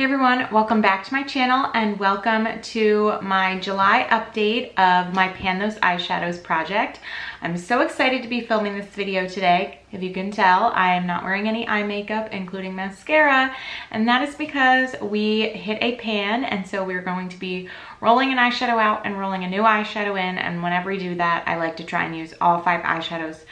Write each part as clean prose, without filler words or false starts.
Hey everyone, welcome back to my channel and welcome to my July update of my Pan Those Eyeshadows project. I'm so excited to be filming this video today. If you can tell, I am not wearing any eye makeup, including mascara, and that is because we hit a pan, and so we're going to be rolling an eyeshadow out and rolling a new eyeshadow in, and whenever we do that, I like to try and use all 5 eyeshadows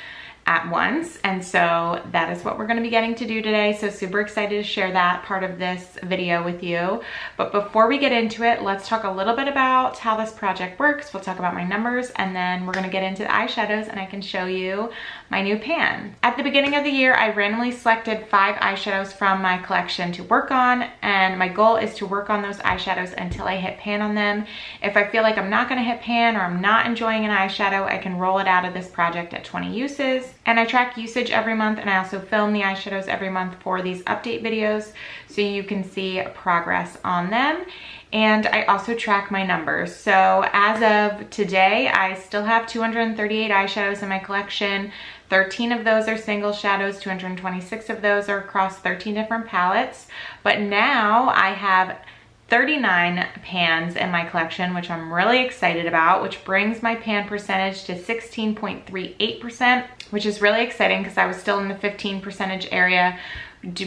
at once, and so that is what we're going to be getting to do today. So super excited to share that part of this video with you. But before we get into it, let's talk a little bit about how this project works. We'll talk about my numbers, and then we're going to get into the eyeshadows and I can show you my new pan. At the beginning of the year, I randomly selected 5 eyeshadows from my collection to work on, and my goal is to work on those eyeshadows until I hit pan on them. If I feel like I'm not going to hit pan or I'm not enjoying an eyeshadow, I can roll it out of this project at 20 uses. And I track usage every month, and I also film the eyeshadows every month for these update videos so you can see progress on them. And I also track my numbers. So as of today, I still have 238 eyeshadows in my collection. 13 of those are single shadows, 226 of those are across 13 different palettes. But now I have 39 pans in my collection, which I'm really excited about, which brings my pan percentage to 16.38%, which is really exciting because I was still in the 15% area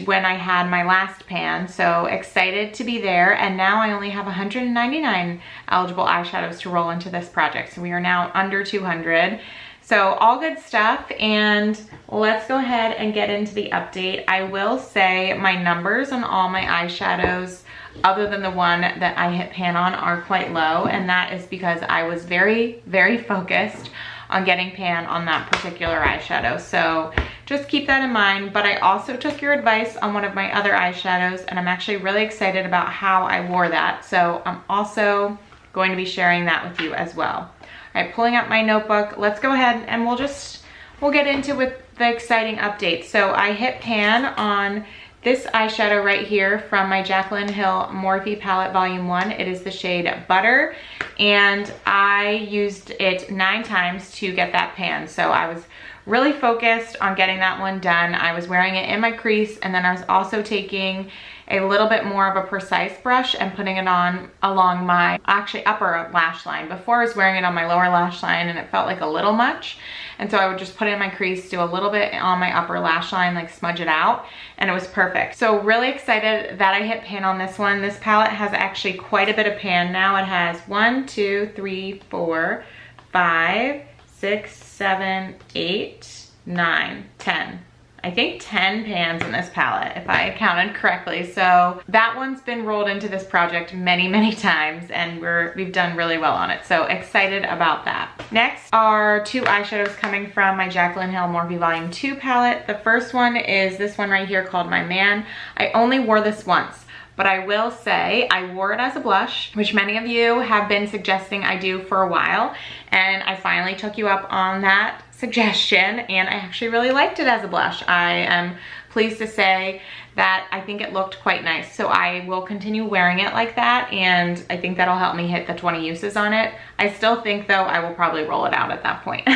when I had my last pan. So excited to be there. And now I only have 199 eligible eyeshadows to roll into this project. So we are now under 200. So all good stuff, and let's go ahead and get into the update. I will say my numbers on all my eyeshadows, other than the one that I hit pan on, are quite low, and that is because I was very focused on getting pan on that particular eyeshadow. So just keep that in mind. But I also took your advice on one of my other eyeshadows, and I'm actually really excited about how I wore that. So I'm also going to be sharing that with you as well. All right, pulling up my notebook, let's go ahead and we'll get into with the exciting updates. So I hit pan on this eyeshadow right here from my Jaclyn Hill Morphe palette volume 1. It is the shade Butter, and I used it 9 times to get that pan. So I was really focused on getting that one done. I was wearing it in my crease, and then I was also taking a little bit more of a precise brush and putting it on along my actually upper lash line. Before I was wearing it on my lower lash line and it felt like a little much. And so I would just put it in my crease, do a little bit on my upper lash line, like smudge it out, and it was perfect. So really excited that I hit pan on this one. This palette has actually quite a bit of pan now. It has 1, 2, 3, 4, 5, 6, 7, 8, 9, 10. I think 10 pans in this palette, if I counted correctly. So that one's been rolled into this project many times, and we've done really well on it. So excited about that. Next are 2 eyeshadows coming from my Jaclyn Hill Morphe Volume 2 palette. The first one is this one right here called My Man. I only wore this once, but I will say I wore it as a blush, which many of you have been suggesting I do for a while, and I finally took you up on that suggestion, and I actually really liked it as a blush. I am pleased to say that I think it looked quite nice, so I will continue wearing it like that, and I think that'll help me hit the 20 uses on it. I still think though I will probably roll it out at that point.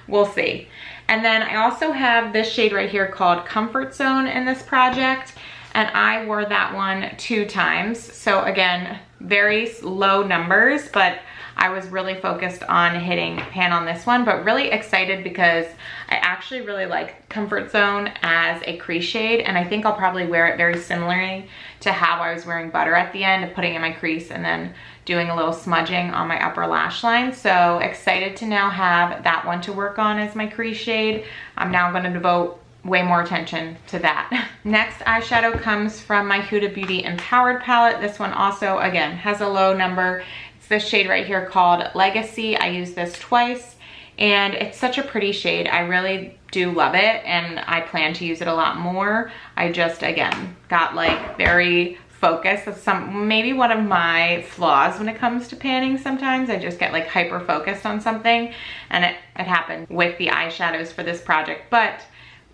We'll see. And then I also have this shade right here called Comfort Zone in this project, and I wore that one 2 times. So again, very low numbers, but I was really focused on hitting pan on this one, but really excited because I actually really like Comfort Zone as a crease shade, and I think I'll probably wear it very similarly to how I was wearing Butter at the end, of putting in my crease and then doing a little smudging on my upper lash line. So excited to now have that one to work on as my crease shade. I'm now gonna devote way more attention to that. Next eyeshadow comes from my Huda Beauty Empowered palette. This one also, again, has a low number. This shade right here called Legacy. I used this twice, and it's such a pretty shade. I really do love it, and I plan to use it a lot more. I just, again, got like very focused. That's maybe one of my flaws when it comes to panning sometimes. I just get like hyper focused on something, and it happened with the eyeshadows for this project. But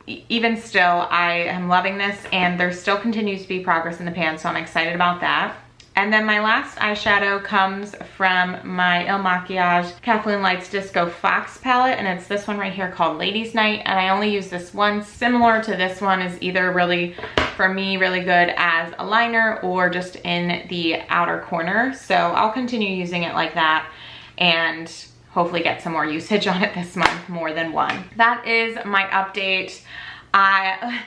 even still, I am loving this, and there still continues to be progress in the pan, so I'm excited about that. And then my last eyeshadow comes from my Il Makiage Kathleen Lights Disco Fox palette, and it's this one right here called Ladies Night, and I only use this one. Similar to this one is either really, for me, really good as a liner or just in the outer corner. So I'll continue using it like that and hopefully get some more usage on it this month, more than one. That is my update.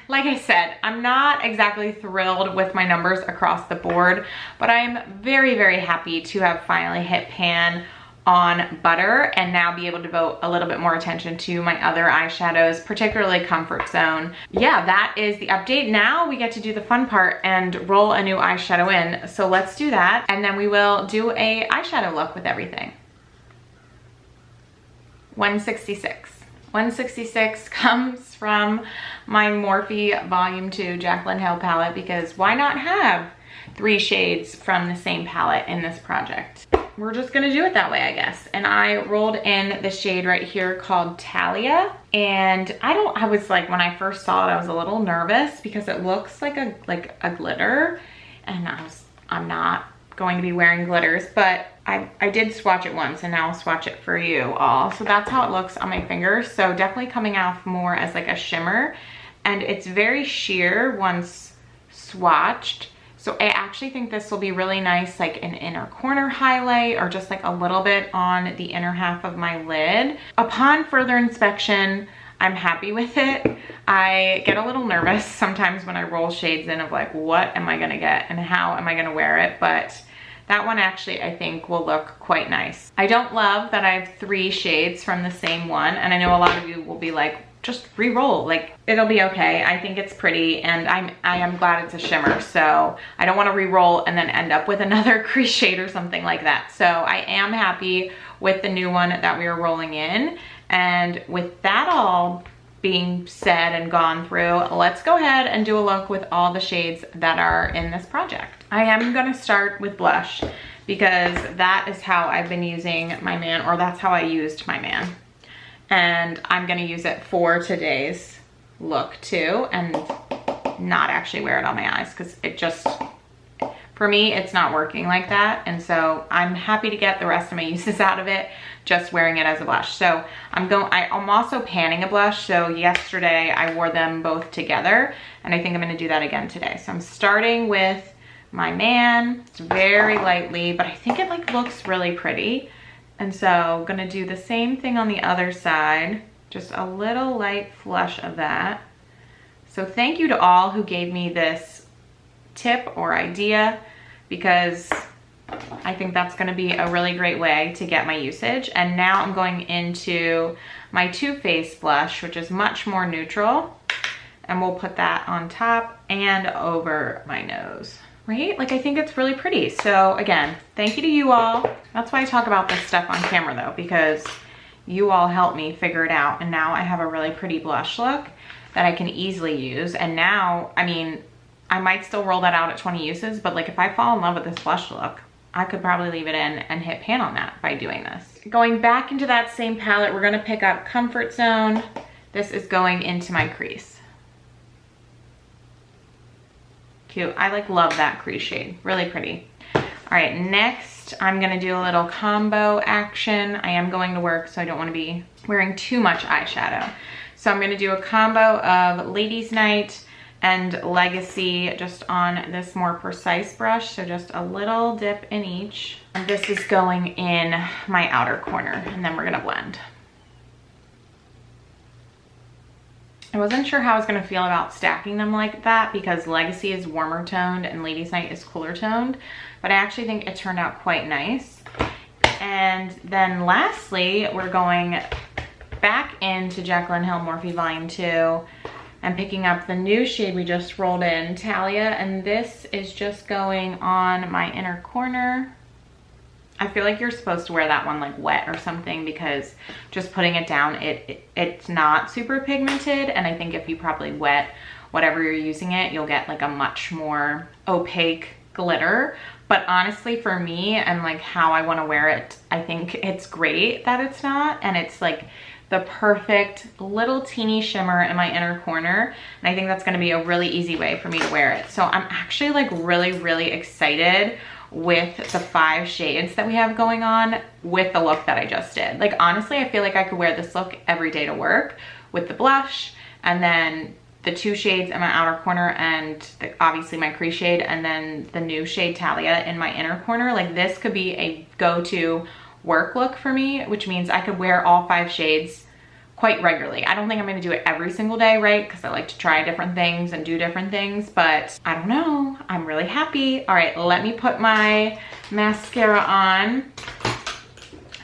Like I said, I'm not exactly thrilled with my numbers across the board, but I'm very, very happy to have finally hit pan on butter and now be able to devote a little bit more attention to my other eyeshadows, particularly Comfort Zone. Yeah, that is the update. Now we get to do the fun part and roll a new eyeshadow in. So let's do that, and then we will do a eyeshadow look with everything. 166. 166 comes from my Morphe Volume 2 Jaclyn Hill palette, because why not have 3 shades from the same palette in this project? We're just gonna do it that way, I guess. And I rolled in the shade right here called Talia. And I was like, when I first saw it, I was a little nervous because it looks like a glitter. And I'm not going to be wearing glitters, but I did swatch it once, and now I'll swatch it for you all. So that's how it looks on my fingers. So definitely coming off more as like a shimmer, and it's very sheer once swatched. So I actually think this will be really nice, like an inner corner highlight, or just like a little bit on the inner half of my lid. Upon further inspection, I'm happy with it. I get a little nervous sometimes when I roll shades in of like, what am I gonna get and how am I gonna wear it? But that one actually, I think, will look quite nice. I don't love that I have 3 shades from the same one, and I know a lot of you will be like, just re-roll, like it'll be okay. I think it's pretty, and I am glad it's a shimmer, so I don't want to re-roll and then end up with another crease shade or something like that. So I am happy with the new one that we are rolling in. And with that all being said and gone through, let's go ahead and do a look with all the shades that are in this project. I am gonna start with blush, because that is how I've been using my Man, or that's how I used my Man. And I'm gonna use it for today's look too, and not actually wear it on my eyes, because it just, for me, it's not working like that. And so I'm happy to get the rest of my uses out of it, just wearing it as a blush. So I'm also panning a blush. So yesterday I wore them both together, and I think I'm gonna do that again today. So I'm starting with my Man. It's very lightly, but I think it like looks really pretty. And so I'm gonna do the same thing on the other side, just a little light flush of that. So thank you to all who gave me this tip or idea, because I think that's gonna be a really great way to get my usage. And now I'm going into my Too Faced blush, which is much more neutral, and we'll put that on top and over my nose. Right? Like, I think it's really pretty. So again, thank you to you all. That's why I talk about this stuff on camera though, because you all helped me figure it out. And now I have a really pretty blush look that I can easily use. And now, I mean, I might still roll that out at 20 uses, but like if I fall in love with this blush look, I could probably leave it in and hit pan on that by doing this. Going back into that same palette, we're gonna pick up Comfort Zone. This is going into my crease. Cute. I like love that crease shade. Really pretty. All right, next I'm gonna do a little combo action. I am going to work, so I don't want to be wearing too much eyeshadow. So I'm gonna do a combo of Ladies Night and Legacy just on this more precise brush. So just a little dip in each. And this is going in my outer corner, and then we're gonna blend. I wasn't sure how I was gonna feel about stacking them like that, because Legacy is warmer toned and Ladies Night is cooler toned, but I actually think it turned out quite nice. And then lastly, we're going back into Jaclyn Hill Morphe Volume 2 and picking up the new shade we just rolled in, Talia, and this is just going on my inner corner. I feel like you're supposed to wear that one like wet or something, because just putting it down, it's not super pigmented. And I think if you probably wet whatever you're using it, you'll get like a much more opaque glitter. But honestly, for me and like how I want to wear it, I think it's great that it's not. And it's like the perfect little teeny shimmer in my inner corner. And I think that's going to be a really easy way for me to wear it. So I'm actually like really, really excited with the 5 shades that we have going on with the look that I just did. Like honestly, I feel like I could wear this look every day to work with the blush and then the 2 shades in my outer corner and obviously my crease shade and then the new shade Talia in my inner corner. Like this could be a go-to work look for me, which means I could wear all 5 shades quite regularly. I don't think I'm gonna do it every single day, right? Because I like to try different things and do different things, but I don't know. I'm really happy. All right, let me put my mascara on.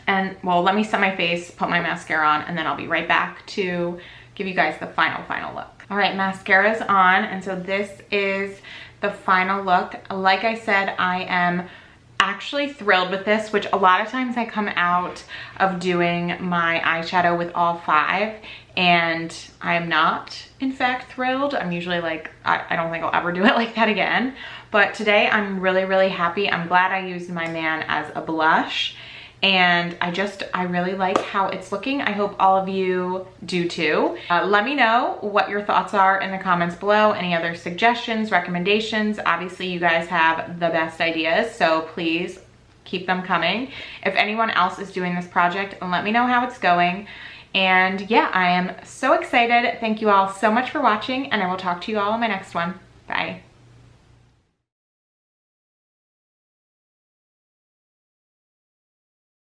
And well, let me set my face, put my mascara on, and then I'll be right back to give you guys the final look. All right, mascara's on, and so this is the final look. Like I said, I am actually thrilled with this, which a lot of times I come out of doing my eyeshadow with all 5 and I am not in fact thrilled. I'm usually like, I don't think I'll ever do it like that again. But today I'm really happy. I'm glad I used my Man as a blush. And I really like how it's looking. I hope all of you do too. Let me know what your thoughts are in the comments below. Any other suggestions, recommendations. Obviously you guys have the best ideas, so please keep them coming. If anyone else is doing this project, let me know how it's going. And yeah, I am so excited. Thank you all so much for watching, and I will talk to you all in my next one. Bye.